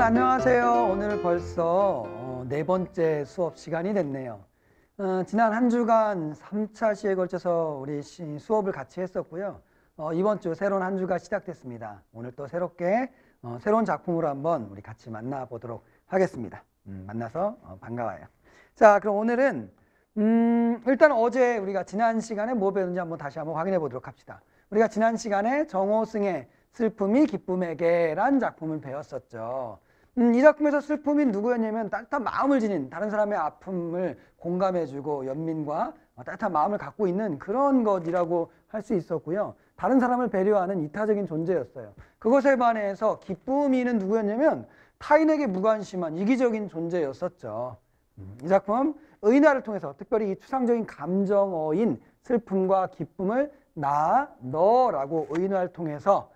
안녕하세요. 오늘 벌써 네 번째 수업 시간이 됐네요. 지난 한 주간 3차 시에 걸쳐서 우리 수업을 같이 했었고요. 이번 주 새로운 한 주가 시작됐습니다. 오늘 또 새롭게 새로운 작품으로 한번 우리 같이 만나보도록 하겠습니다. 만나서 반가워요. 자, 그럼 오늘은 일단 어제 우리가 지난 시간에 뭐 배웠는지 한번 다시 한번 확인해 보도록 합시다. 우리가 지난 시간에 정호승의 슬픔이 기쁨에게란 작품을 배웠었죠. 이 작품에서 슬픔이 누구였냐면 따뜻한 마음을 지닌, 다른 사람의 아픔을 공감해주고 연민과 따뜻한 마음을 갖고 있는 그런 것이라고 할 수 있었고요. 다른 사람을 배려하는 이타적인 존재였어요. 그것에 반해서 기쁨이는 누구였냐면 타인에게 무관심한 이기적인 존재였었죠. 이 작품 의인화를 통해서 특별히 이 추상적인 감정어인 슬픔과 기쁨을 나, 너라고 의인화를 통해서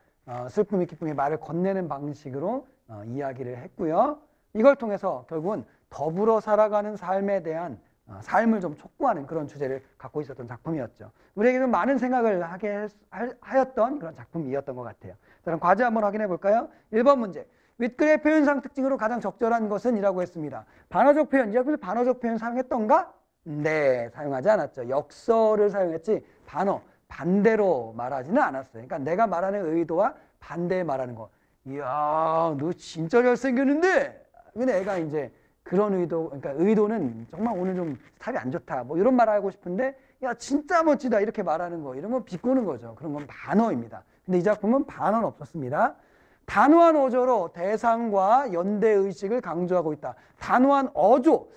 슬픔이 기쁨의 말을 건네는 방식으로 이야기를 했고요. 이걸 통해서 결국은 더불어 살아가는 삶에 대한 삶을 좀 촉구하는 그런 주제를 갖고 있었던 작품이었죠. 우리에게도 많은 생각을 하게 하였던 그런 작품이었던 것 같아요. 자, 그럼 과제 한번 확인해 볼까요? 1번 문제. 윗글의 표현상 특징으로 가장 적절한 것은? 이라고 했습니다. 반어적 표현, 이 작품에서 반어적 표현 사용했던가? 네, 사용하지 않았죠. 역설을 사용했지 반대로 말하지는 않았어요. 그러니까 내가 말하는 의도와 반대에 말하는 거. 이야, 너 진짜 잘생겼는데? 근데 애가 이제 그런 의도, 그러니까 의도는 정말 오늘 좀 스타일이 안 좋다. 뭐 이런 말 하고 싶은데, 야, 진짜 멋지다. 이렇게 말하는 거. 이런 건 비꼬는 거죠. 그런 건 반어입니다. 근데 이 작품은 반어는 없었습니다. 단호한 어조로 대상과 연대의식을 강조하고 있다. 단호한 어조,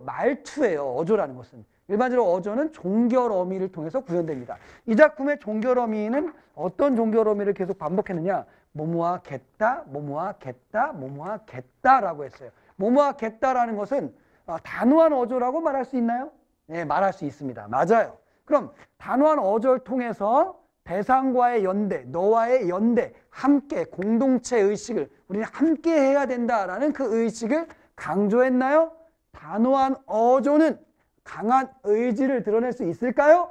말투예요. 어조라는 것은. 일반적으로 어조는 종결어미를 통해서 구현됩니다. 이 작품의 종결어미는 어떤 종결어미를 계속 반복했느냐? 뭐뭐하겠다, 뭐뭐하겠다, 뭐뭐하겠다라고 했어요. 뭐뭐하겠다라는 것은 단호한 어조라고 말할 수 있나요? 네, 말할 수 있습니다. 맞아요. 그럼 단호한 어조를 통해서 대상과의 연대, 너와의 연대, 함께 공동체 의식을 우리는 함께 해야 된다라는 그 의식을 강조했나요? 단호한 어조는 강한 의지를 드러낼 수 있을까요?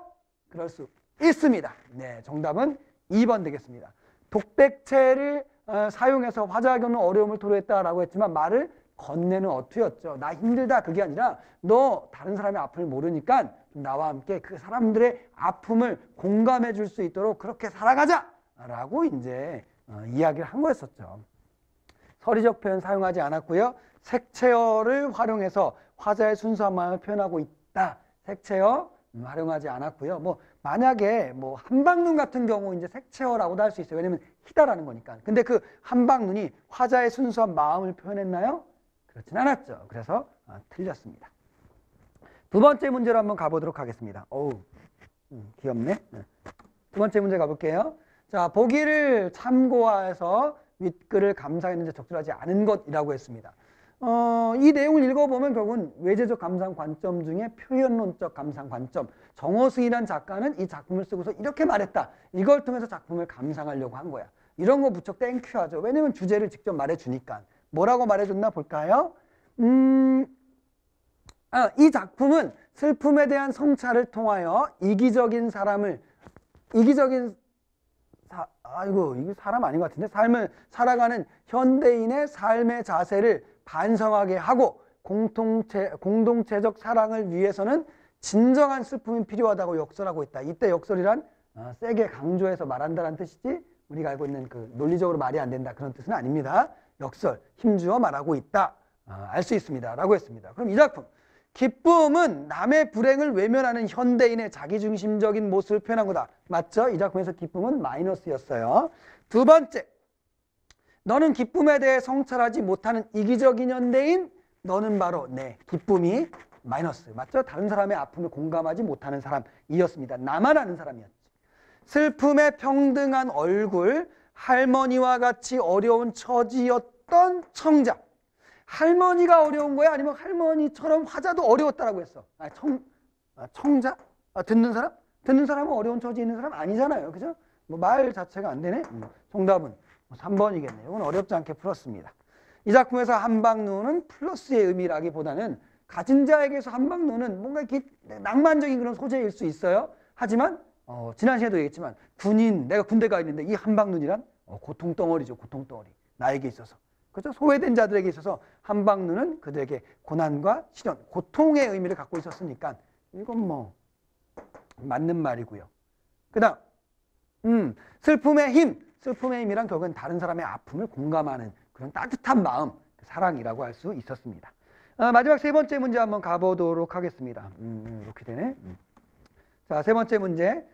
그럴 수 있습니다. 네, 정답은 2번 되겠습니다. 독백체를 사용해서 화자에게는 어려움을 토로했다라고 했지만 말을 건네는 어투였죠. 나 힘들다 그게 아니라 너 다른 사람의 아픔을 모르니까 나와 함께 그 사람들의 아픔을 공감해 줄 수 있도록 그렇게 살아가자! 라고 이제 이야기를 한 거였었죠. 서리적 표현 사용하지 않았고요. 색채어를 활용해서 화자의 순수한 마음을 표현하고 있다. 색채어 활용하지 않았고요. 뭐 만약에 뭐 한방눈 같은 경우 이제 색채어라고도 할 수 있어요. 왜냐면 희다라는 거니까. 근데 그 한방눈이 화자의 순수한 마음을 표현했나요? 그렇진 않았죠. 그래서 틀렸습니다. 두 번째 문제로 한번 가보도록 하겠습니다. 어우, 귀엽네. 두 번째 문제 가볼게요. 자, 보기를 참고해서 윗글을 감상했는데 적절하지 않은 것이라고 했습니다. 이 내용을 읽어보면 결국은 외재적 감상 관점 중에 표현론적 감상 관점. 정호승이라는 작가는 이 작품을 쓰고서 이렇게 말했다. 이걸 통해서 작품을 감상하려고 한 거야. 이런 거 무척 땡큐하죠. 왜냐면 주제를 직접 말해주니까. 뭐라고 말해줬나 볼까요? 이 작품은 슬픔에 대한 성찰을 통하여 이게 사람 아닌 것 같은데? 삶을 살아가는 현대인의 삶의 자세를 반성하게 하고 공동체적 사랑을 위해서는 진정한 슬픔이 필요하다고 역설하고 있다. 이때 역설이란 세게 강조해서 말한다는 뜻이지 우리가 알고 있는 그 논리적으로 말이 안 된다 그런 뜻은 아닙니다. 역설, 힘주어 말하고 있다. 알 수 있습니다. 라고 했습니다. 그럼 이 작품 기쁨은 남의 불행을 외면하는 현대인의 자기중심적인 모습을 표현한 거다. 맞죠? 이 작품에서 기쁨은 마이너스였어요. 두 번째, 너는 기쁨에 대해 성찰하지 못하는 이기적인 현대인, 너는 바로 기쁨이 마이너스. 맞죠? 다른 사람의 아픔을 공감하지 못하는 사람이었습니다. 나만 아는 사람이었지. 슬픔의 평등한 얼굴, 할머니와 같이 어려운 처지였던 청자. 할머니가 어려운 거야? 아니면 할머니처럼 화자도 어려웠다라고 했어. 청자? 듣는 사람? 듣는 사람은 어려운 처지에 있는 사람 아니잖아요. 그죠? 뭐 말 자체가 안 되네? 정답은 3번이겠네요. 이건 어렵지 않게 풀었습니다. 이 작품에서 한방눈은 플러스의 의미라기보다는 가진 자에게서 한방눈은 뭔가 이렇게 낭만적인 그런 소재일 수 있어요. 하지만 지난 시간에도 얘기했지만 군인, 내가 군대 가 있는데 이 한방눈이란 고통덩어리죠. 고통덩어리. 나에게 있어서. 그렇죠? 소외된 자들에게 있어서 한방눈은 그들에게 고난과 시련, 고통의 의미를 갖고 있었으니까 이건 뭐 맞는 말이고요. 그 다음 슬픔의 힘이란 결국은 다른 사람의 아픔을 공감하는 그런 따뜻한 마음, 사랑이라고 할 수 있었습니다. 마지막 세 번째 문제 한번 가보도록 하겠습니다. 이렇게 되네. 자, 세 번째 문제.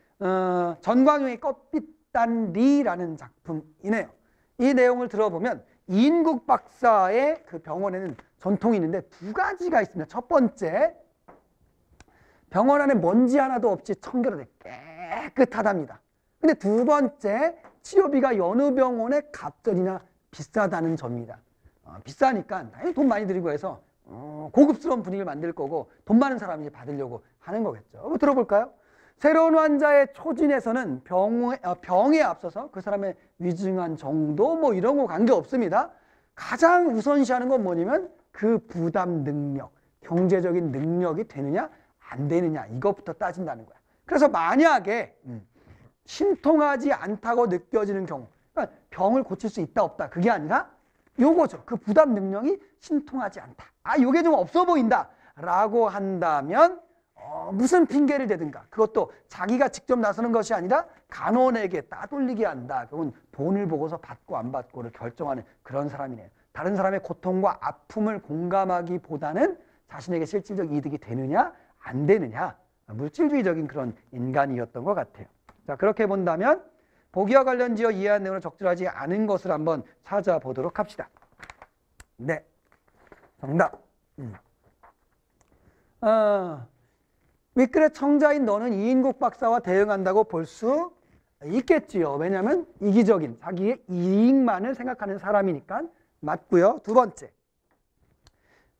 전광용의 꽃빛단리라는 작품이네요. 이 내용을 들어보면 이인국 박사의 그 병원에는 전통이 있는데 두 가지가 있습니다. 첫 번째, 병원 안에 먼지 하나도 없이 청결하게 깨끗하답니다. 근데 두 번째, 치료비가 여느 병원에 갑절이나 비싸다는 점입니다. 비싸니까 당연히 돈 많이 들이고 해서 고급스러운 분위기를 만들 거고 돈 많은 사람이 받으려고 하는 거겠죠. 한번 들어볼까요? 새로운 환자의 초진에서는 병에 앞서서 그 사람의 위중한 정도 뭐 이런 거 관계없습니다. 가장 우선시하는 건 뭐냐면 그 부담 능력, 경제적인 능력이 되느냐 안 되느냐 이것부터 따진다는 거야. 그래서 만약에 신통하지 않다고 느껴지는 경우, 그러니까 병을 고칠 수 있다 없다 그게 아니라 요거죠. 그 부담 능력이 신통하지 않다. 요게 좀 없어 보인다 라고 한다면 무슨 핑계를 대든가, 그것도 자기가 직접 나서는 것이 아니라 간호원에게 따돌리게 한다. 그건 돈을 보고서 받고 안 받고를 결정하는 그런 사람이네요. 다른 사람의 고통과 아픔을 공감하기보다는 자신에게 실질적 이득이 되느냐 안 되느냐, 물질주의적인 그런 인간이었던 것 같아요. 자, 그렇게 본다면 보기와 관련지어 이해한 내용을 적절하지 않은 것을 한번 찾아보도록 합시다. 네, 정답. 윗글의 청자인 너는 이인국 박사와 대응한다고 볼 수 있겠지요. 왜냐하면 이기적인 자기의 이익만을 생각하는 사람이니까 맞고요. 두 번째,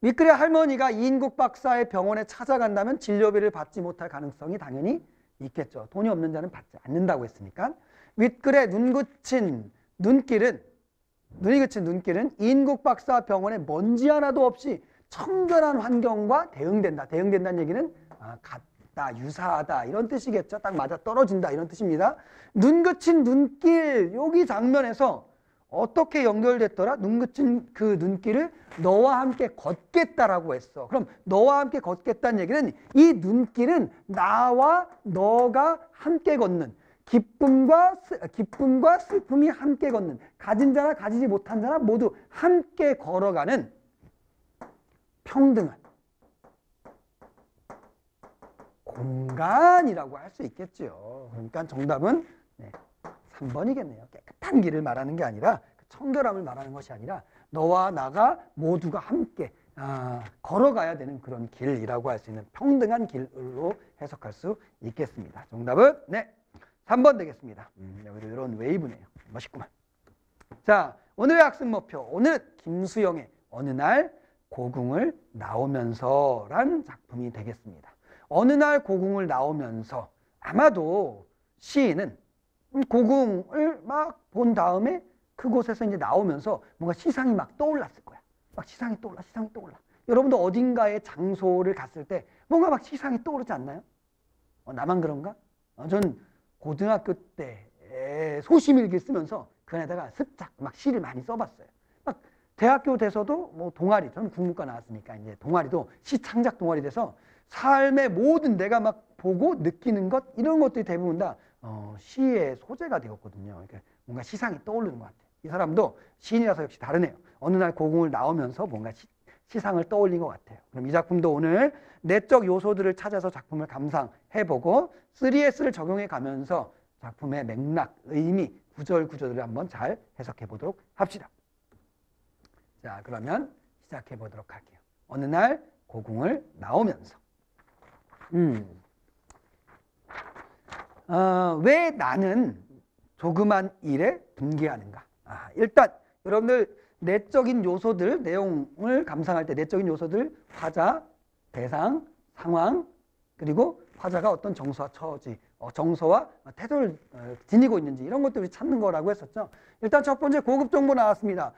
윗글의 할머니가 이인국 박사의 병원에 찾아간다면 진료비를 받지 못할 가능성이 당연히 있겠죠. 돈이 없는 자는 받지 않는다고 했으니까. 윗글의 눈이 그친 눈길은 이인국 박사 병원에 먼지 하나도 없이 청결한 환경과 대응된다. 대응된다는 얘기는 같다, 유사하다 이런 뜻이겠죠. 딱 맞아 떨어진다 이런 뜻입니다. 눈 그친 눈길, 여기 장면에서 어떻게 연결됐더라? 눈 그친 그 눈길을 너와 함께 걷겠다라고 했어. 그럼 너와 함께 걷겠다는 얘기는 이 눈길은 나와 너가 함께 걷는, 기쁨과 슬픔이 함께 걷는, 가진 자나 가지지 못한 자나 모두 함께 걸어가는 평등한 공간이라고 할 수 있겠죠. 그러니까 정답은 3번이겠네요. 깨끗한 길을 말하는 게 아니라 청결함을 말하는 것이 아니라 너와 나가 모두가 함께 걸어가야 되는 그런 길이라고 할 수 있는 평등한 길로 해석할 수 있겠습니다. 정답은 3번 되겠습니다. 여기도 이런 웨이브네요. 멋있구만. 자, 오늘의 학습 목표. 오늘은 김수영의 어느 날 고궁을 나오면서 란 작품이 되겠습니다. 어느 날 고궁을 나오면서, 아마도 시인은 고궁을 막 본 다음에 그곳에서 이제 나오면서 뭔가 시상이 막 떠올랐을 거야. 막 시상이 떠올라. 여러분도 어딘가에 장소를 갔을 때 뭔가 막 시상이 떠오르지 않나요? 나만 그런가? 전 고등학교 때 소심일기 쓰면서 그 안에다가 습작 막 시를 많이 써봤어요. 막 대학교 돼서도 뭐 동아리, 저는 국문과 나왔으니까 이제 동아리도 시 창작 동아리 돼서 삶의 모든 내가 막 보고 느끼는 것, 이런 것들이 대부분 다 시의 소재가 되었거든요. 그러니까 뭔가 시상이 떠오르는 것 같아요. 이 사람도 시인이라서 역시 다르네요. 어느 날 고궁을 나오면서 뭔가 시상을 떠올린 것 같아요. 그럼 이 작품도 오늘 내적 요소들을 찾아서 작품을 감상해보고 3S를 적용해 가면서 작품의 맥락, 의미, 구절들을 한번 잘 해석해 보도록 합시다. 자, 그러면 시작해 보도록 할게요. 어느 날 고궁을 나오면서 왜 나는 조그만 일에 분개하는가? 일단 여러분들 내적인 요소들, 내용을 감상할 때 내적인 요소들, 화자, 대상, 상황, 그리고 화자가 어떤 정서와 처지, 정서와 태도를 지니고 있는지 이런 것들을 찾는 거라고 했었죠. 일단 첫 번째 고급 정보 나왔습니다.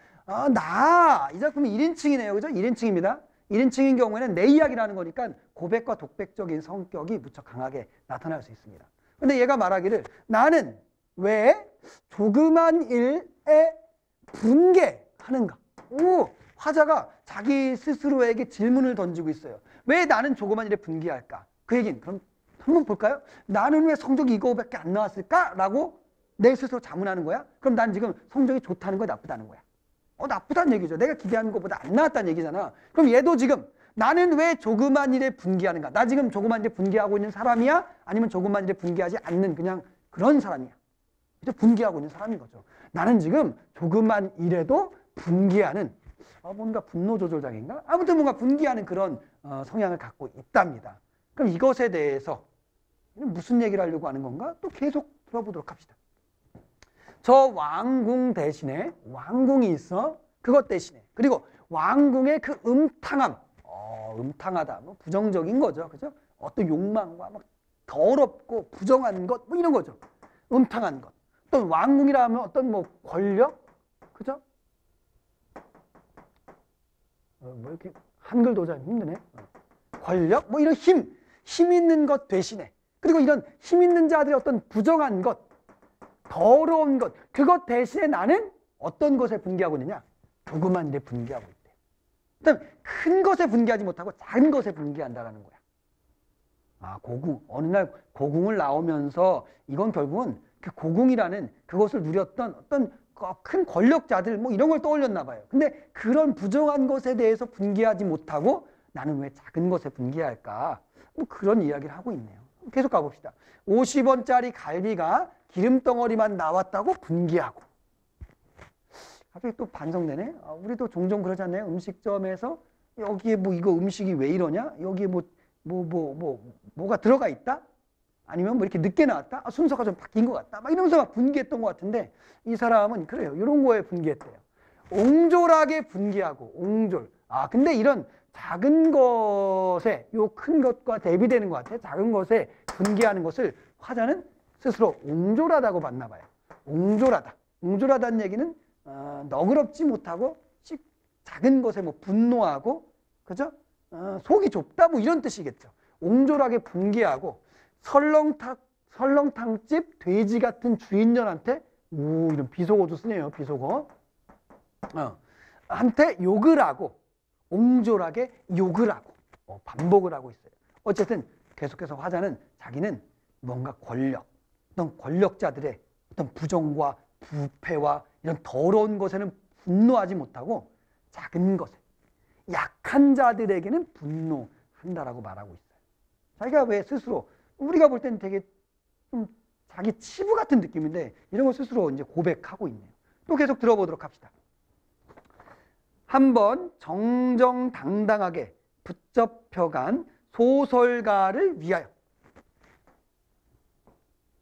이 작품이 1인칭이네요. 그죠? 1인칭입니다. 1인칭인 경우에는 내 이야기라는 거니까 고백과 독백적인 성격이 무척 강하게 나타날 수 있습니다. 근데 얘가 말하기를 나는 왜 조그만 일에 분개하는가? 화자가 자기 스스로에게 질문을 던지고 있어요. 왜 나는 조그만 일에 분개할까? 그 얘기는 그럼 한번 볼까요? 나는 왜 성적이 이거밖에 안 나왔을까? 라고 내 스스로 자문하는 거야? 그럼 난 지금 성적이 좋다는 거야, 나쁘다는 거야? 나쁘다는 얘기죠. 내가 기대하는 것보다 안 나왔다는 얘기잖아. 그럼 얘도 지금 나는 왜 조그만 일에 분개하는가? 나 지금 조그만 일에 분개하고 있는 사람이야? 아니면 조그만 일에 분개하지 않는 그냥 그런 사람이야? 분개하고 있는 사람인 거죠. 나는 지금 조그만 일에도 분개하는 뭔가 분노 조절 장애인가? 아무튼 뭔가 분개하는 그런 성향을 갖고 있답니다. 그럼 이것에 대해서 무슨 얘기를 하려고 하는 건가? 또 계속 들어보도록 합시다. 저 왕궁 대신에 왕궁이 있어. 그것 대신에. 그리고 왕궁의 그 음탕함. 음탕하다. 뭐 부정적인 거죠. 그죠? 어떤 욕망과 막 더럽고 부정한 것. 뭐 이런 거죠. 음탕한 것. 또 왕궁이라 하면 어떤 뭐 권력? 그죠? 뭐 이렇게 한글도 잘 힘드네. 권력? 뭐 이런 힘 있는 것 대신에. 그리고 이런 힘 있는 자들의 어떤 부정한 것, 더러운 것, 그것 대신에 나는 어떤 것에 분개하고 있느냐? 조그만 일에 분개하고 있대. 일단 큰 것에 분개하지 못하고 작은 것에 분개한다라는 거야. 고궁. 어느 날 고궁을 나오면서 이건 결국은 그 고궁이라는 그것을 누렸던 어떤 큰 권력자들 뭐 이런 걸 떠올렸나 봐요. 근데 그런 부정한 것에 대해서 분개하지 못하고 나는 왜 작은 것에 분개할까? 뭐 그런 이야기를 하고 있네요. 계속 가봅시다. 50원짜리 갈비가 기름덩어리만 나왔다고 분개하고. 갑자기 또 반성되네. 우리도 종종 그러지 않나요? 음식점에서 여기에 뭐 이거 음식이 왜 이러냐? 여기에 뭐가 들어가 있다? 아니면 뭐 이렇게 늦게 나왔다? 순서가 좀 바뀐 것 같다? 막 이러면서 막 분개했던 것 같은데 이 사람은 그래요. 이런 거에 분개했대요. 옹졸하게 분개하고 옹졸. 근데 이런 작은 것에 요 큰 것과 대비되는 것 같아. 작은 것에 분개하는 것을 화자는 스스로 옹졸하다고 봤나 봐요. 옹졸하다. 옹졸하다는 얘기는 너그럽지 못하고 작은 것에 뭐 분노하고 그죠? 속이 좁다 뭐 이런 뜻이겠죠. 옹졸하게 분개하고 설렁탕집 돼지 같은 주인년한테 이런 비속어도 쓰네요. 비속어. 한테 욕을 하고 옹졸하게 욕을 하고 반복을 하고 있어요. 어쨌든 계속해서 화자는 자기는 뭔가 어떤 권력자들의 어떤 부정과 부패와 이런 더러운 것에는 분노하지 못하고 작은 것에 약한 자들에게는 분노한다라고 말하고 있어요. 자기가 왜 스스로 우리가 볼 때는 되게 좀 자기 치부 같은 느낌인데 이런 걸 스스로 이제 고백하고 있네요. 또 계속 들어보도록 합시다. 한번 정정당당하게 붙잡혀간 소설가를 위하여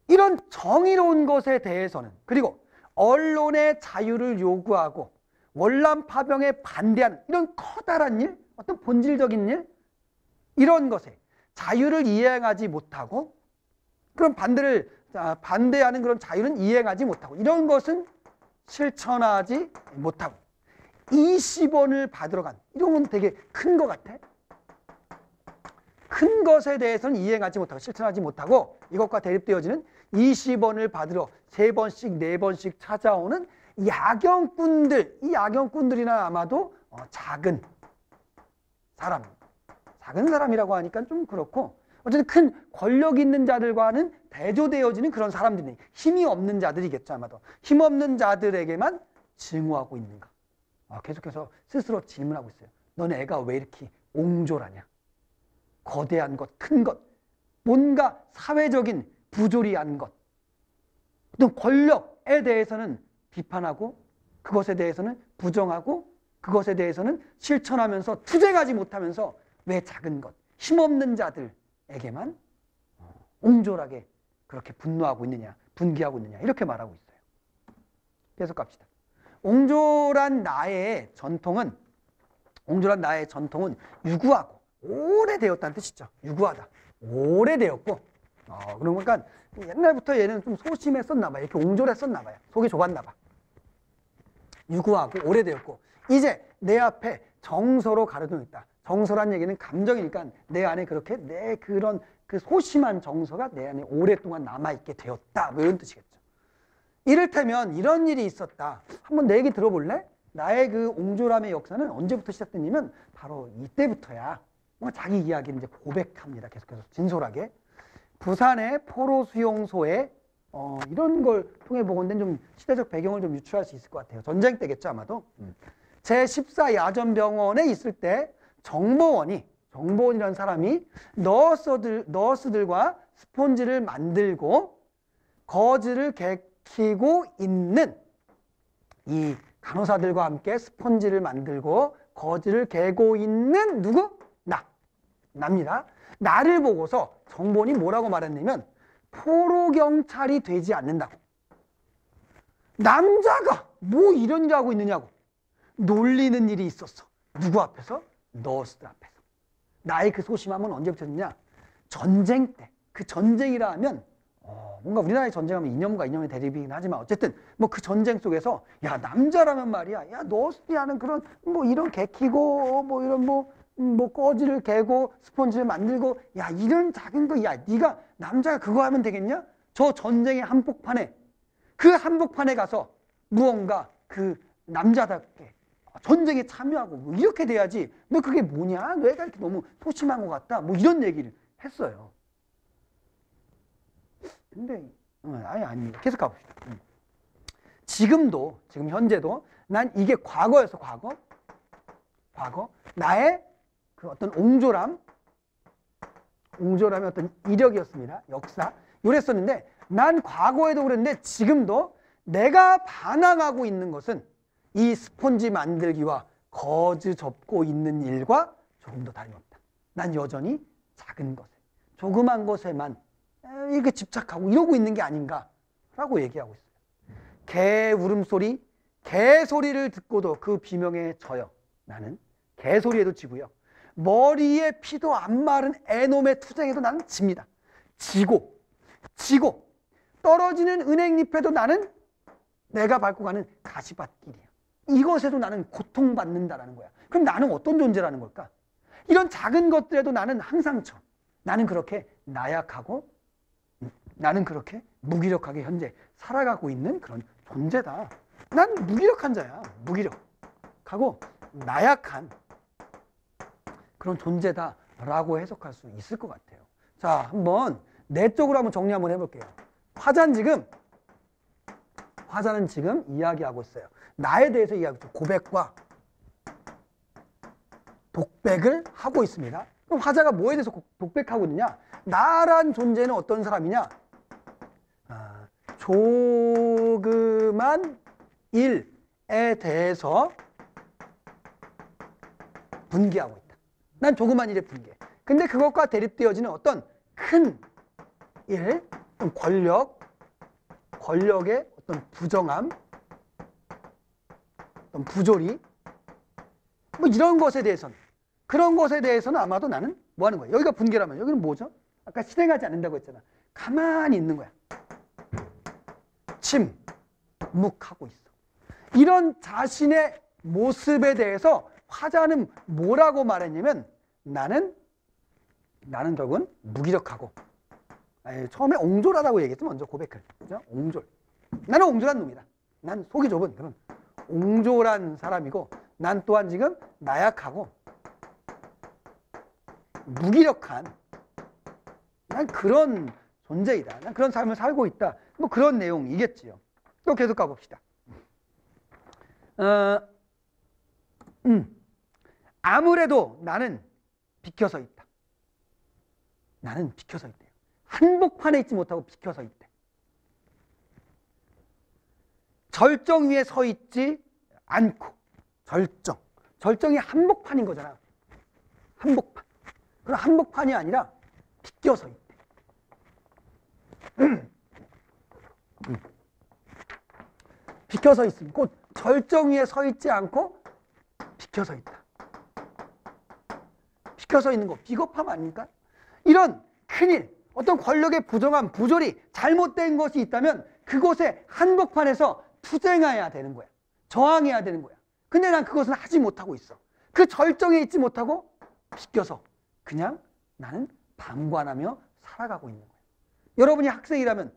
이런 정의로운 것에 대해서는 그리고 언론의 자유를 요구하고 월남 파병에 반대하는 이런 커다란 일, 어떤 본질적인 일 이런 것에 자유를 이행하지 못하고 그런 반대하는 그런 자유는 이행하지 못하고 이런 것은 실천하지 못하고 20원을 받으러 간 이런 건 되게 큰 것 같아. 큰 것에 대해서는 이행하지 못하고 실천하지 못하고 이것과 대립되어지는 20원을 받으러 3번씩 4번씩 찾아오는 야경꾼들. 이 야경꾼들이나 아마도 작은 사람이라고 하니까 좀 그렇고 어쨌든 큰 권력 있는 자들과는 대조되어지는 그런 사람들이 힘이 없는 자들이겠죠. 아마도 힘없는 자들에게만 증오하고 있는가. 계속해서 스스로 질문하고 있어요. 너네 애가 왜 이렇게 옹졸하냐. 거대한 것, 큰 것, 뭔가 사회적인 부조리한 것, 어떤 권력에 대해서는 비판하고 그것에 대해서는 부정하고 그것에 대해서는 실천하면서 투쟁하지 못하면서 왜 작은 것, 힘없는 자들에게만 옹졸하게 그렇게 분노하고 있느냐, 분개하고 있느냐 이렇게 말하고 있어요. 계속 갑시다. 옹졸한 나의 전통은 유구하고 오래되었다는 뜻이죠. 유구하다. 오래되었고 그러니까 옛날부터 얘는 좀 소심했었나 봐요. 이렇게 옹졸했었나 봐요. 속이 좁았나 봐. 유구하고 오래되었고 이제 내 앞에 정서로 가르쳐 있다. 정서란 얘기는 감정이니까 내 안에 그렇게 내 그런 그 소심한 정서가 내 안에 오랫동안 남아있게 되었다. 뭐 이런 뜻이겠죠. 이를테면 이런 일이 있었다. 한번 내 얘기 들어볼래? 나의 그 옹졸함의 역사는 언제부터 시작됐냐면 바로 이때부터야. 자기 이야기를 이제 고백합니다. 계속해서 진솔하게. 부산의 포로 수용소에 이런 걸 통해 보건데 좀 시대적 배경을 좀 유추할 수 있을 것 같아요. 전쟁 때겠죠, 아마도. 제14 야전병원에 있을 때 정보원이라는 사람이 너스들과 스폰지를 만들고 거즈를 개키고 있는 이 간호사들과 함께 스폰지를 만들고 거즈를 개고 있는 누구? 나입니다. 나를 보고서 정보원이 뭐라고 말했냐면 포로경찰이 되지 않는다고. 남자가 뭐 이런 일 하고 있느냐고 놀리는 일이 있었어. 누구 앞에서? 너스들 앞에서. 나의 그 소심함은 언제부터였냐? 전쟁 때. 그 전쟁이라 하면 뭔가 우리나라의 전쟁하면 이념과 이념의 대립이긴 하지만 어쨌든 뭐 그 전쟁 속에서 야 남자라면 말이야 야 너스들이 하는 그런 뭐 이런 개키고 뭐 이런 뭐 꺼지를 개고 스펀지를 만들고 야 이런 작은 거 야 네가 남자가 그거 하면 되겠냐? 저 전쟁의 한복판에 그 한복판에 가서 무언가 그 남자답게 전쟁에 참여하고 뭐 이렇게 돼야지. 너 그게 뭐냐? 너희가 이렇게 너무 소심한 것 같다. 뭐 이런 얘기를 했어요. 근데 아닙니다. 계속 가봅시다. 지금 현재도 난 이게 과거였어. 과거 나의 그 어떤 옹졸함의 어떤 이력이었습니다. 역사 이랬었는데 난 과거에도 그랬는데 지금도 내가 반항하고 있는 것은 이 스폰지 만들기와 거즈 접고 있는 일과 조금도 다름없다. 난 여전히 작은 것에 조그만 것에만 이렇게 집착하고 이러고 있는 게 아닌가라고 얘기하고 있어요. 개 울음소리, 개소리를 듣고도 그 비명에 져요. 나는 개소리에도 지고요. 머리에 피도 안 마른 애놈의 투쟁에도 나는 집니다. 지고 떨어지는 은행잎에도 나는 내가 밟고 가는 가시밭길이야. 이것에도 나는 고통받는다라는 거야. 그럼 나는 어떤 존재라는 걸까? 이런 작은 것들에도 나는 항상 나는 그렇게 나약하고 나는 그렇게 무기력하게 현재 살아가고 있는 그런 존재다. 난 무기력한 자야. 무기력하고 나약한 그런 존재다라고 해석할 수 있을 것 같아요. 자, 한번 내적으로 한번 정리 한번 해볼게요. 화자는 지금 이야기하고 있어요. 나에 대해서 이야기하고 있어요. 고백과 독백을 하고 있습니다. 그럼 화자가 뭐에 대해서 독백하고 있느냐? 나란 존재는 어떤 사람이냐? 조그만 일에 대해서 분개하고 있다. 난 조그만 일에 분개. 근데 그것과 대립되어지는 어떤 큰 일, 어떤 권력의 어떤 부정함, 어떤 부조리, 뭐 이런 것에 대해서는 아마도 나는 뭐 하는 거야? 여기가 분개라면 여기는 뭐죠? 아까 실행하지 않는다고 했잖아. 가만히 있는 거야. 침묵하고 있어. 이런 자신의 모습에 대해서 화자는 뭐라고 말했냐면 나는 결국은 무기력하고 처음에 옹졸하다고 얘기했죠. 먼저 고백을. 그죠? 옹졸. 나는 옹졸한 놈이다. 난 속이 좁은 그런 옹졸한 사람이고 난 또한 지금 나약하고 무기력한 난 그런 존재이다. 난 그런 삶을 살고 있다. 뭐 그런 내용이겠지요. 또 계속 가봅시다. 아무래도 나는 비켜서 있다. 나는 비켜서 있대요. 한복판에 있지 못하고 비켜서 있대. 절정 위에 서 있지 않고 절정이 한복판인 거잖아. 한복판. 그럼 한복판이 아니라 비껴서 있대. 비켜서 있으면 곧 절정 위에 서 있지 않고 비켜서 있다. 비켜서 있는 거 비겁함 아닙니까? 이런 큰일, 어떤 권력의 부정함, 부조리, 잘못된 것이 있다면 그곳에 한복판에서 투쟁해야 되는 거야. 저항해야 되는 거야. 근데 난 그것은 하지 못하고 있어. 그 절정에 있지 못하고 비껴서 그냥 나는 방관하며 살아가고 있는 거야. 여러분이 학생이라면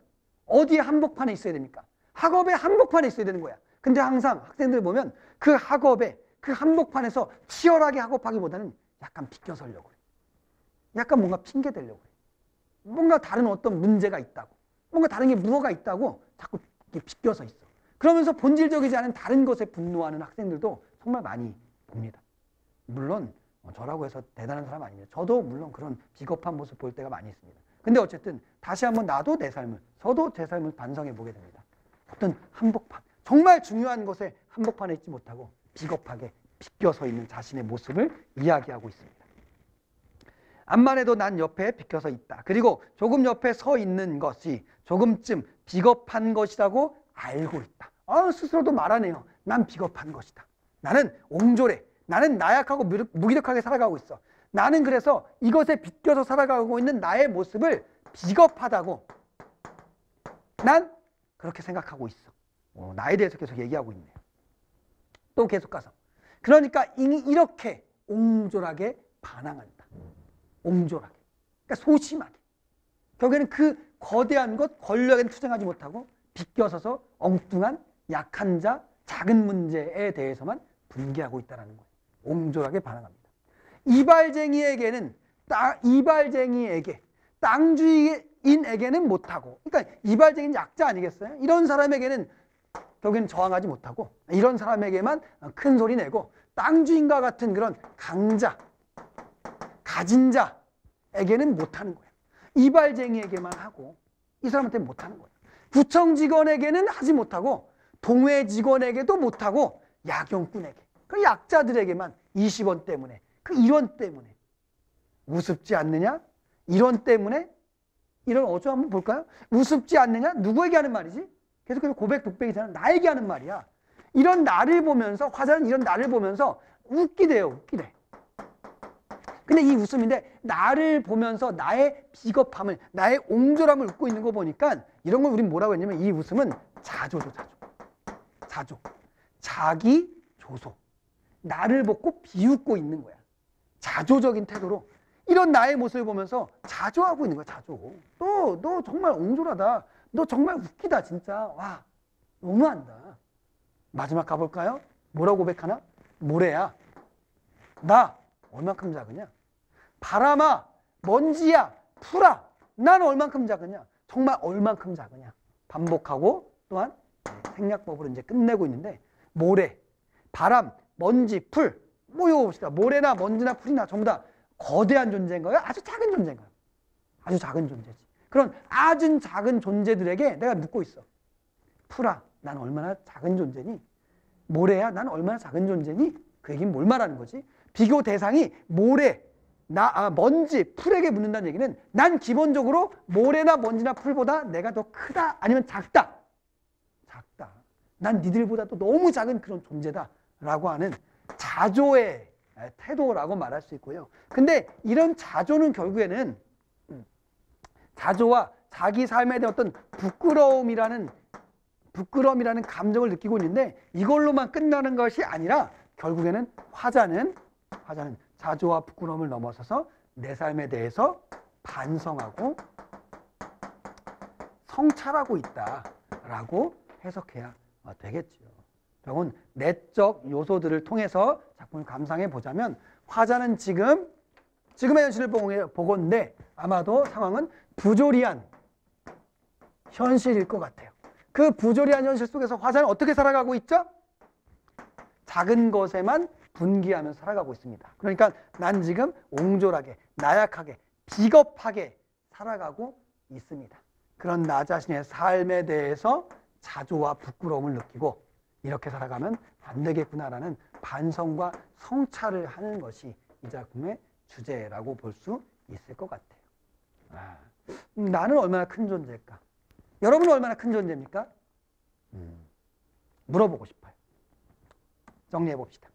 어디에 한복판에 있어야 됩니까? 학업의 한복판에 있어야 되는 거야. 근데 항상 학생들 보면 그 학업에 그 한복판에서 치열하게 학업하기보다는 약간 비껴서려고 그래. 약간 뭔가 핑계 대려고 그래. 뭔가 다른 어떤 문제가 있다고, 뭔가 다른 게 무엇가 있다고 자꾸 이렇게 비껴서 있어. 그러면서 본질적이지 않은 다른 것에 분노하는 학생들도 정말 많이 봅니다. 물론 저라고 해서 대단한 사람 아닙니다. 저도 물론 그런 비겁한 모습 볼 때가 많이 있습니다. 근데 어쨌든 다시 한번 나도 내 삶을, 저도 제 삶을 반성해 보게 됩니다. 어떤 한복판, 정말 중요한 것에 한복판에 있지 못하고 비겁하게 비껴서 있는 자신의 모습을 이야기하고 있습니다. 암만 해도 난 옆에 비껴서 있다. 그리고 조금 옆에 서 있는 것이 조금쯤 비겁한 것이라고 알고 있다. 스스로도 말하네요. 난 비겁한 것이다. 나는 옹졸해. 나는 나약하고 무기력하게 살아가고 있어. 나는 그래서 이것에 비껴서 살아가고 있는 나의 모습을 비겁하다고 난 그렇게 생각하고 있어. 나에 대해서 계속 얘기하고 있네요. 또 계속 가서 그러니까 이렇게 옹졸하게 반항한다. 옹졸하게. 그러니까 소심하게. 결국에는 그 거대한 것, 권력에는 투쟁하지 못하고 비껴서서 엉뚱한 약한 자, 작은 문제에 대해서만 분개하고 있다는 거예요. 옹졸하게 반항합니다. 이발쟁이에게는 땅주인에게는 못하고, 그러니까 이발쟁이는 약자 아니겠어요? 이런 사람에게는 결국에는 저항하지 못하고 이런 사람에게만 큰 소리 내고 땅주인과 같은 그런 강자, 가진 자에게는 못하는 거예요. 이발쟁이에게만 하고 이 사람한테는 못하는 거예요. 구청 직원에게는 하지 못하고 동회 직원에게도 못하고 야경꾼에게, 그 약자들에게만 20원 때문에, 그 일원 때문에 우습지 않느냐? 일원 때문에? 이런 어조 한번 볼까요? 우습지 않느냐? 누구에게 하는 말이지? 계속해서 고백 독백이잖아. 나에게 하는 말이야. 이런 나를 보면서, 화자는 이런 나를 보면서 웃기대요. 웃기대. 근데 이 웃음인데 나를 보면서 나의 비겁함을, 나의 옹졸함을 웃고 있는 거 보니까 이런 걸 우린 뭐라고 했냐면 이 웃음은 자조죠. 자조. 자기 조소. 나를 보고 비웃고 있는 거야. 자조적인 태도로 이런 나의 모습을 보면서 자조하고 있는 거야. 자조. 너 정말 옹졸하다. 너 정말 웃기다 진짜. 와, 너무한다. 마지막 가볼까요? 뭐라고 고백하나? 모래야, 나 얼만큼 작으냐? 바람아, 먼지야, 풀아, 난 얼만큼 작으냐? 정말 얼만큼 작으냐? 반복하고 또한 생략법으로 이제 끝내고 있는데, 모래, 바람, 먼지, 풀, 뭐 이거 봅시다. 모래나 먼지나 풀이나 전부 다 거대한 존재인가요? 아주 작은 존재인가요? 아주 작은 존재지. 그런 아주 작은 존재들에게 내가 묻고 있어. 풀아, 난 얼마나 작은 존재니? 모래야, 난 얼마나 작은 존재니? 그 얘기는 뭘 말하는 거지? 비교 대상이 모래, 먼지, 풀에게 묻는다는 얘기는 난 기본적으로 모래나 먼지나 풀보다 내가 더 크다 아니면 작다. 난 니들보다도 너무 작은 그런 존재다 라고 하는 자조의 태도라고 말할 수 있고요. 근데 이런 자조는 결국에는 자조와 자기 삶에 대한 어떤 부끄러움이라는 감정을 느끼고 있는데 이걸로만 끝나는 것이 아니라 결국에는 화자는 자조와 부끄러움을 넘어서서 내 삶에 대해서 반성하고 성찰하고 있다라고 해석해야 되겠지요. 결국은 내적 요소들을 통해서 작품을 감상해 보자면 화자는 지금의 현실을 보건대 아마도 상황은 부조리한 현실일 것 같아요. 그 부조리한 현실 속에서 화자는 어떻게 살아가고 있죠? 작은 것에만 분기하며 살아가고 있습니다. 그러니까 난 지금 옹졸하게, 나약하게, 비겁하게 살아가고 있습니다. 그런 나 자신의 삶에 대해서 자조와 부끄러움을 느끼고 이렇게 살아가면 안 되겠구나라는 반성과 성찰을 하는 것이 이 작품의 주제라고 볼 수 있을 것 같아요. 나는 얼마나 큰 존재일까? 여러분은 얼마나 큰 존재입니까? 물어보고 싶어요. 정리해 봅시다.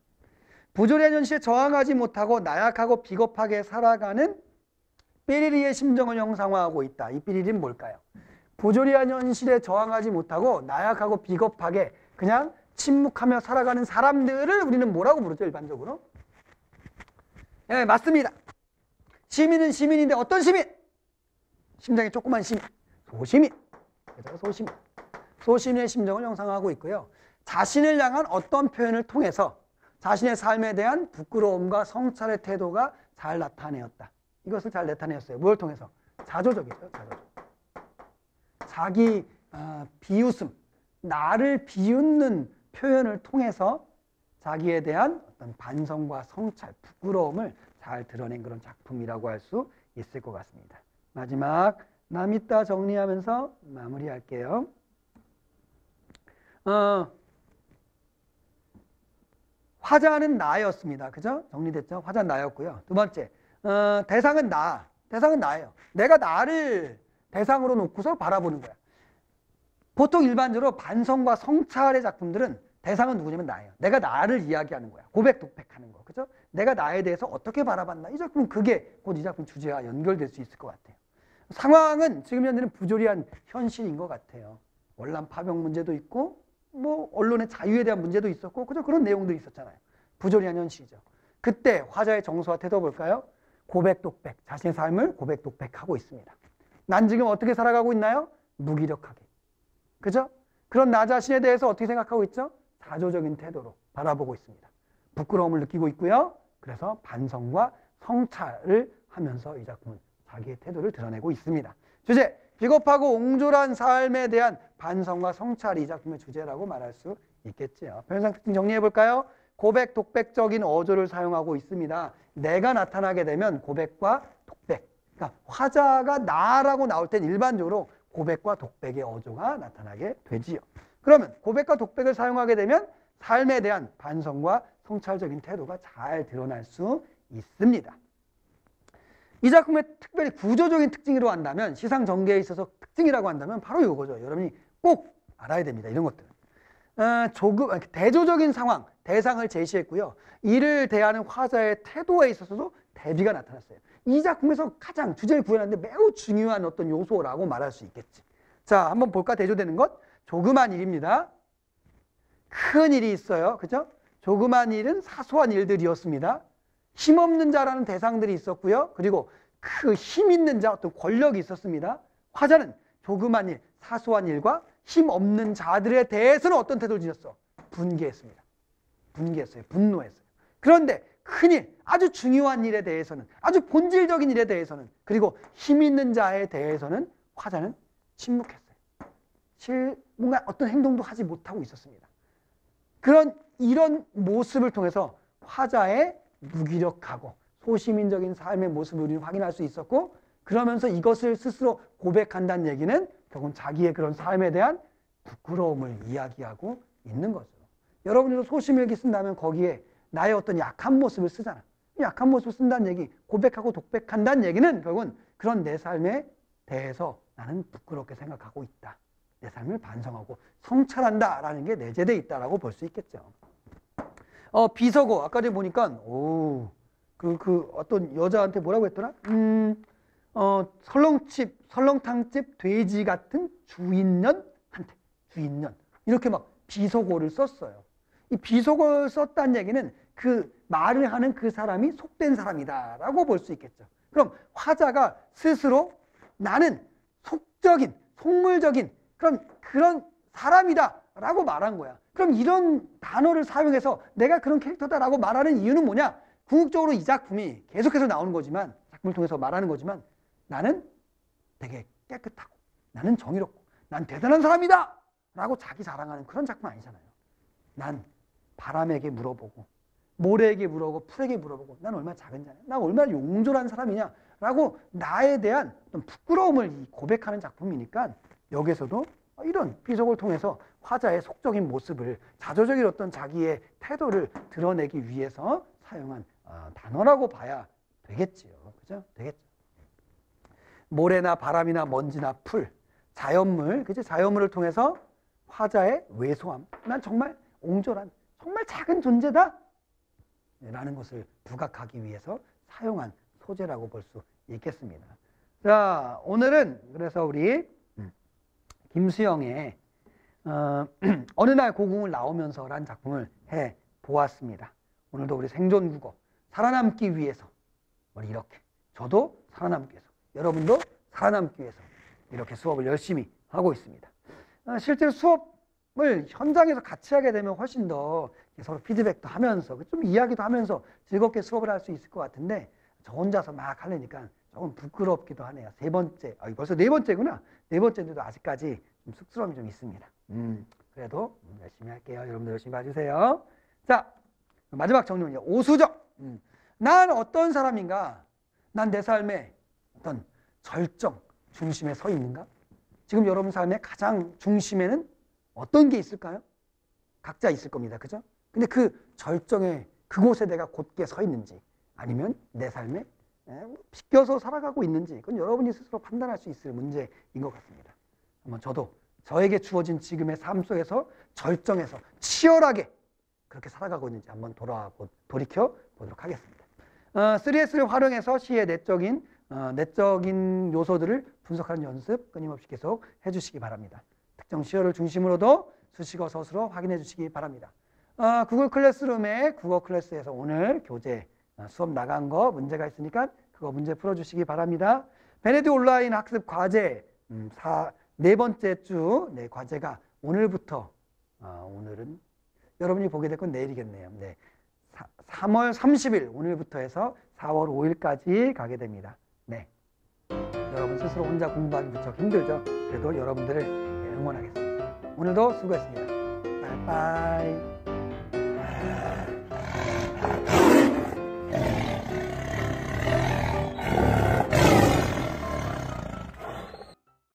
부조리한 현실에 저항하지 못하고 나약하고 비겁하게 살아가는 삐리리의 심정을 형상화하고 있다. 이 삐리리는 뭘까요? 부조리한 현실에 저항하지 못하고 나약하고 비겁하게 그냥 침묵하며 살아가는 사람들을 우리는 뭐라고 부르죠? 일반적으로? 네, 맞습니다. 시민은 시민인데 어떤 시민? 심장이 조그만 시민, 소시민. 소시민의 심정을 형상화하고 있고요. 자신을 향한 어떤 표현을 통해서 자신의 삶에 대한 부끄러움과 성찰의 태도가 잘 나타내었다. 이것을 잘 나타내었어요. 뭘 통해서? 자조적이죠. 자조적. 자기 비웃음, 나를 비웃는 표현을 통해서 자기에 대한 어떤 반성과 성찰, 부끄러움을 잘 드러낸 그런 작품이라고 할 수 있을 것 같습니다. 마지막 남 있다 정리하면서 마무리할게요. 화자는 나였습니다. 그죠? 정리됐죠? 화자는 나였고요. 두 번째, 대상은 나. 대상은 나예요. 내가 나를 대상으로 놓고서 바라보는 거야. 보통 일반적으로 반성과 성찰의 작품들은 대상은 누구냐면 나예요. 내가 나를 이야기하는 거야. 고백, 독백하는 거. 그죠? 내가 나에 대해서 어떻게 바라봤나. 이 작품은 그게 곧 이 작품 주제와 연결될 수 있을 것 같아요. 상황은 지금 현재는 부조리한 현실인 것 같아요. 월남 파병 문제도 있고 뭐 언론의 자유에 대한 문제도 있었고 그죠? 그런 내용들이 있었잖아요. 부조리한 현실이죠. 그때 화자의 정서와 태도 볼까요? 고백, 독백. 자신의 삶을 고백, 독백하고 있습니다. 난 지금 어떻게 살아가고 있나요? 무기력하게. 그죠? 그런 나 자신에 대해서 어떻게 생각하고 있죠? 자조적인 태도로 바라보고 있습니다. 부끄러움을 느끼고 있고요. 그래서 반성과 성찰을 하면서 이 작품은 자기의 태도를 드러내고 있습니다. 주제, 비겁하고 옹졸한 삶에 대한 반성과 성찰이 이 작품의 주제라고 말할 수 있겠지요. 표현상 특징 정리해 볼까요? 고백, 독백적인 어조를 사용하고 있습니다. 내가 나타나게 되면 고백과 독백. 그러니까 화자가 나라고 나올 땐 일반적으로 고백과 독백의 어조가 나타나게 되지요. 그러면 고백과 독백을 사용하게 되면 삶에 대한 반성과 성찰적인 태도가 잘 드러날 수 있습니다. 이 작품의 특별히 구조적인 특징이라고 한다면, 시상 전개에 있어서 특징이라고 한다면 바로 이거죠. 여러분이 꼭 알아야 됩니다. 이런 것들. 대조적인 상황, 대상을 제시했고요. 이를 대하는 화자의 태도에 있어서도 대비가 나타났어요. 이 작품에서 가장 주제를 구현하는데 매우 중요한 어떤 요소라고 말할 수 있겠지. 자, 한번 볼까? 대조되는 것. 조그만 일입니다. 큰 일이 있어요. 그죠? 조그만 일은 사소한 일들이었습니다. 힘없는 자라는 대상들이 있었고요. 그리고 그 힘 있는 자, 어떤 권력이 있었습니다. 화자는 조그만 일, 사소한 일과 힘없는 자들에 대해서는 어떤 태도를 지녔어? 분개했습니다. 분개했어요. 분노했어요. 그런데 큰일, 아주 중요한 일에 대해서는, 아주 본질적인 일에 대해서는, 그리고 힘 있는 자에 대해서는 화자는 침묵했어요. 뭔가 어떤 행동도 하지 못하고 있었습니다. 이런 모습을 통해서 화자의 무기력하고 소시민적인 삶의 모습을 우리는 확인할 수 있었고, 그러면서 이것을 스스로 고백한다는 얘기는 결국은 자기의 그런 삶에 대한 부끄러움을 이야기하고 있는 거죠. 여러분들도 소시민일기 쓴다면 거기에 나의 어떤 약한 모습을 쓰잖아. 약한 모습을 쓴다는 얘기, 고백하고 독백한다는 얘기는 결국은 그런 내 삶에 대해서 나는 부끄럽게 생각하고 있다. 내 삶을 반성하고 성찰한다라는 게 내재되어 있다라고 볼 수 있겠죠. 비서고 아까 전에 보니까 어떤 여자한테 뭐라고 했더라? 설렁탕집 돼지 같은 주인년한테 주인년 이렇게 막 비서고를 썼어요. 이 비속어를 썼다는 얘기는 그 말을 하는 그 사람이 속된 사람이다라고 볼 수 있겠죠. 그럼 화자가 스스로 나는 속물적인 그런 사람이다라고 말한 거야. 그럼 이런 단어를 사용해서 내가 그런 캐릭터다라고 말하는 이유는 뭐냐? 궁극적으로 이 작품이 계속해서 나오는 거지만, 작품을 통해서 말하는 거지만, 나는 되게 깨끗하고 나는 정의롭고 난 대단한 사람이다 라고 자기 자랑하는 그런 작품 아니잖아요. 난 바람에게 물어보고 모래에게 물어보고 풀에게 물어보고 난 얼마나 작은 자냐, 난 얼마나 용졸한 사람이냐 라고 나에 대한 어떤 부끄러움을 고백하는 작품이니까, 여기서도 이런 비속어를 통해서 화자의 속적인 모습을, 자조적인 어떤 자기의 태도를 드러내기 위해서 사용한 단어라고 봐야 되겠지요. 그죠? 되겠죠. 모래나 바람이나 먼지나 풀, 자연물, 그죠? 자연물을 통해서 화자의 왜소함, 난 정말 옹졸한, 정말 작은 존재다 라는 것을 부각하기 위해서 사용한 소재라고 볼 수 있겠습니다. 자, 오늘은 그래서 우리 김수영의 어느 날 고궁을 나오면서 라는 작품을 해 보았습니다. 오늘도 우리 생존국어 살아남기 위해서 우리 이렇게, 저도 살아남기 위해서, 여러분도 살아남기 위해서 이렇게 수업을 열심히 하고 있습니다. 실제로 수업 현장에서 같이 하게 되면 훨씬 더 서로 피드백도 하면서 좀 이야기도 하면서 즐겁게 수업을 할 수 있을 것 같은데 저 혼자서 막 하려니까 조금 부끄럽기도 하네요. 세 번째, 벌써 네 번째구나. 네 번째인데도 아직까지 좀 쑥스러움이 좀 있습니다. 그래도 열심히 할게요. 여러분들 열심히 봐주세요. 자, 마지막 정리는요. 오수정. 난 어떤 사람인가? 난 내 삶의 어떤 절정, 중심에 서 있는가? 지금 여러분 삶의 가장 중심에는 어떤 게 있을까요? 각자 있을 겁니다. 그죠? 근데 그 절정에 그곳에 내가 곧게 서 있는지 아니면 내 삶에 비껴서 살아가고 있는지 그건 여러분이 스스로 판단할 수 있을 문제인 것 같습니다. 한번 저도 저에게 주어진 지금의 삶 속에서 절정에서 치열하게 그렇게 살아가고 있는지 한번 돌이켜 보도록 하겠습니다. 3S를 활용해서 시의 내적인 요소들을 분석하는 연습 끊임없이 계속 해주시기 바랍니다. 특정 시어를 중심으로도 수식어 서술어 확인해 주시기 바랍니다. 구글 클래스룸의 국어 클래스에서 오늘 교재 수업 나간 거 문제가 있으니까 그거 문제 풀어주시기 바랍니다. 베네디 온라인 학습 과제 네 번째 주 과제가 오늘부터 오늘은 여러분이 보게 될 건 내일이겠네요. 3월 30일 오늘부터 해서 4월 5일까지 가게 됩니다. 네, 여러분 스스로 혼자 공부하기 무척 힘들죠. 그래도 여러분들을 응원하겠습니다. 오늘도 수고했습니다. 빠이빠이.